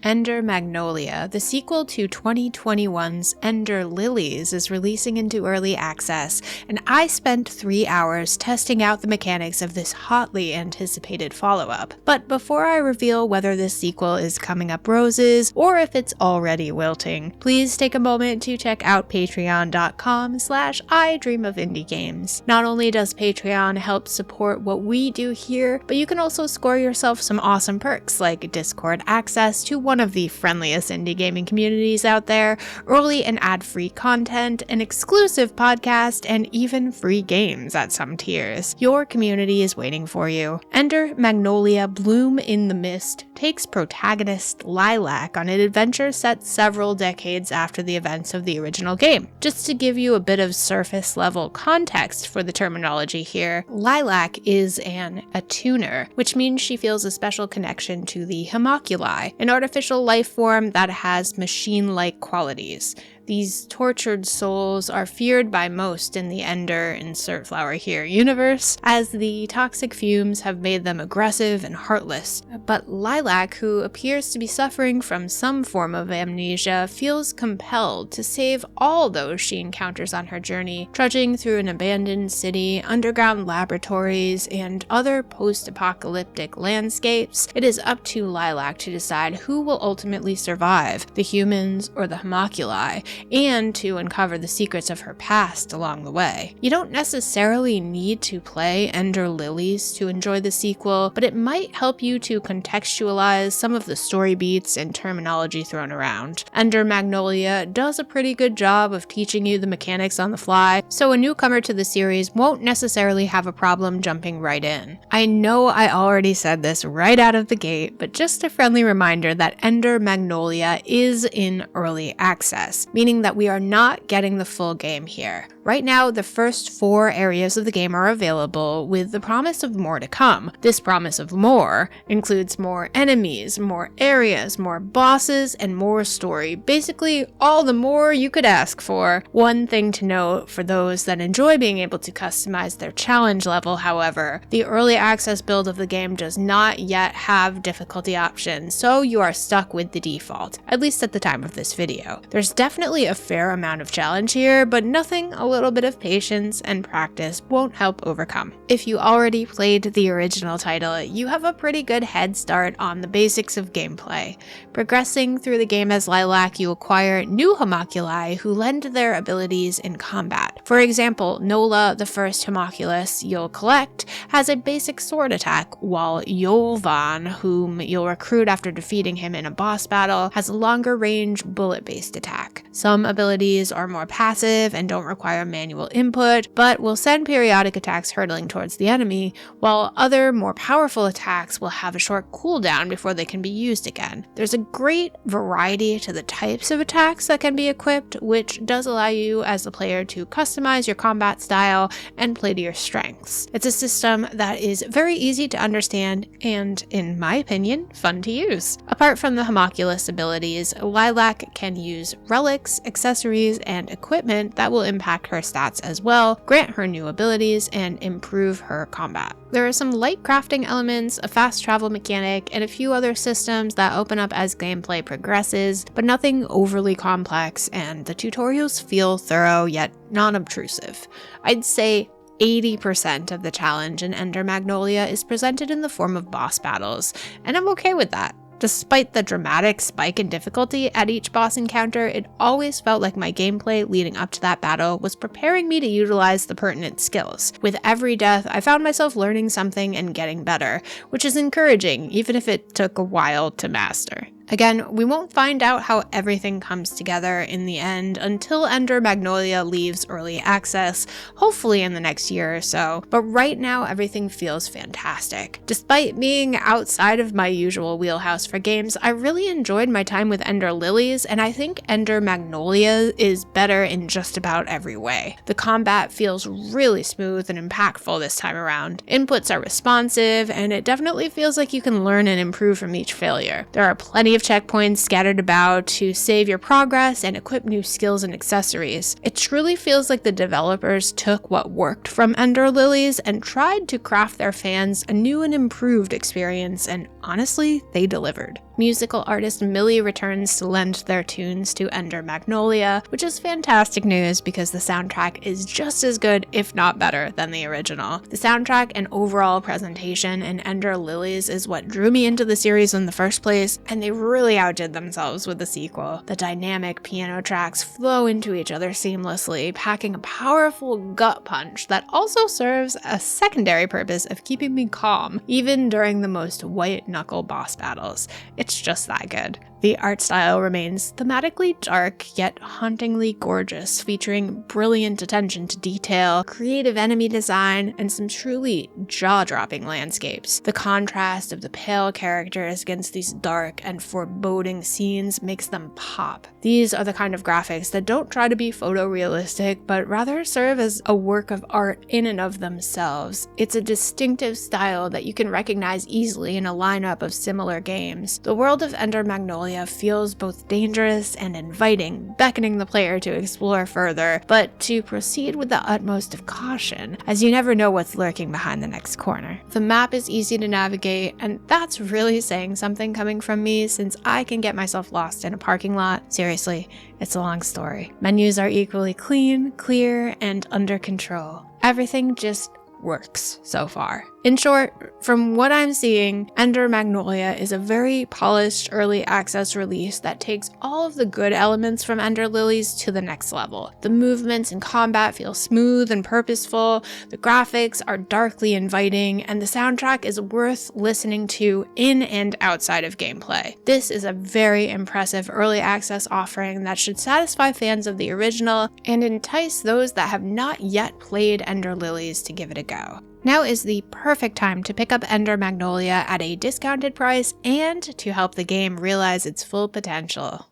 Ender Magnolia, the sequel to 2021's Ender Lilies, is releasing into early access, and I spent 3 hours testing out the mechanics of this hotly anticipated follow-up. But before I reveal whether this sequel is coming up roses or if it's already wilting, please take a moment to check out patreon.com/idreamofindiegames. Not only does Patreon help support what we do here, but you can also score yourself some awesome perks like Discord access to one of the friendliest indie gaming communities out there, early and ad-free content, an exclusive podcast, and even free games at some tiers. Your community is waiting for you. Ender Magnolia Bloom in the Mist takes protagonist Lilac on an adventure set several decades after the events of the original game. Just to give you a bit of surface level context for the terminology here, Lilac is an attuner, which means she feels a special connection to the homunculi, an artificial life form that has machine-like qualities. These tortured souls are feared by most in the Ender, insert flower here, universe, as the toxic fumes have made them aggressive and heartless. But Lilac, who appears to be suffering from some form of amnesia, feels compelled to save all those she encounters on her journey, trudging through an abandoned city, underground laboratories, and other post-apocalyptic landscapes. It is up to Lilac to decide who will ultimately survive, the humans or the homunculi, and to uncover the secrets of her past along the way. You don't necessarily need to play Ender Lilies to enjoy the sequel, but it might help you to contextualize some of the story beats and terminology thrown around. Ender Magnolia does a pretty good job of teaching you the mechanics on the fly, so a newcomer to the series won't necessarily have a problem jumping right in. I know I already said this right out of the gate, but just a friendly reminder that Ender Magnolia is in early access, meaning that we are not getting the full game here. Right now, the first 4 areas of the game are available, with the promise of more to come. This promise of more includes more enemies, more areas, more bosses, and more story. Basically, all the more you could ask for. One thing to note for those that enjoy being able to customize their challenge level, however, the early access build of the game does not yet have difficulty options, so you are stuck with the default, at least at the time of this video. There's definitely a fair amount of challenge here, but nothing a little bit of patience and practice won't help overcome. If you already played the original title, you have a pretty good head start on the basics of gameplay. Progressing through the game as Lilac, you acquire new homunculi who lend their abilities in combat. For example, Nola, the first homunculus you'll collect, has a basic sword attack, while Yolvan, whom you'll recruit after defeating him in a boss battle, has a longer range bullet-based attack. Some abilities are more passive and don't require manual input, but will send periodic attacks hurtling towards the enemy, while other more powerful attacks will have a short cooldown before they can be used again. There's a great variety to the types of attacks that can be equipped, which does allow you as the player to customize your combat style and play to your strengths. It's a system that is very easy to understand and, in my opinion, fun to use. Apart from the homunculus abilities, Lilac can use relics, accessories, and equipment that will impact her stats as well, grant her new abilities, and improve her combat. There are some light crafting elements, a fast travel mechanic, and a few other systems that open up as gameplay progresses, but nothing overly complex, and the tutorials feel thorough yet non-obtrusive. I'd say 80% of the challenge in Ender Magnolia is presented in the form of boss battles, and I'm okay with that. Despite the dramatic spike in difficulty at each boss encounter, it always felt like my gameplay leading up to that battle was preparing me to utilize the pertinent skills. With every death, I found myself learning something and getting better, which is encouraging, even if it took a while to master. Again, we won't find out how everything comes together in the end until Ender Magnolia leaves early access, hopefully in the next year or so, but right now everything feels fantastic. Despite being outside of my usual wheelhouse for games, I really enjoyed my time with Ender Lilies, and I think Ender Magnolia is better in just about every way. The combat feels really smooth and impactful this time around. Inputs are responsive, and it definitely feels like you can learn and improve from each failure. There are plenty of checkpoints scattered about to save your progress and equip new skills and accessories. It truly feels like the developers took what worked from Ender Lilies and tried to craft their fans a new and improved experience, and honestly, they delivered. Musical artist Millie returns to lend their tunes to Ender Magnolia, which is fantastic news because the soundtrack is just as good, if not better, than the original. The soundtrack and overall presentation in Ender Lilies is what drew me into the series in the first place, and they really outdid themselves with the sequel. The dynamic piano tracks flow into each other seamlessly, packing a powerful gut punch that also serves a secondary purpose of keeping me calm, even during the most white-knuckle boss battles. It's just that good. The art style remains thematically dark, yet hauntingly gorgeous, featuring brilliant attention to detail, creative enemy design, and some truly jaw-dropping landscapes. The contrast of the pale characters against these dark and foreboding scenes makes them pop. These are the kind of graphics that don't try to be photorealistic, but rather serve as a work of art in and of themselves. It's a distinctive style that you can recognize easily in a lineup of similar games. The world of Ender Magnolia feels both dangerous and inviting, beckoning the player to explore further, but to proceed with the utmost of caution, as you never know what's lurking behind the next corner. The map is easy to navigate, and that's really saying something coming from me, since I can get myself lost in a parking lot. Seriously, it's a long story. Menus are equally clean, clear, and under control. Everything just works so far. In short, from what I'm seeing, Ender Magnolia is a very polished early access release that takes all of the good elements from Ender Lilies to the next level. The movements and combat feel smooth and purposeful, the graphics are darkly inviting, and the soundtrack is worth listening to in and outside of gameplay. This is a very impressive early access offering that should satisfy fans of the original and entice those that have not yet played Ender Lilies to give it a go. Now is the perfect time to pick up Ender Magnolia at a discounted price and to help the game realize its full potential.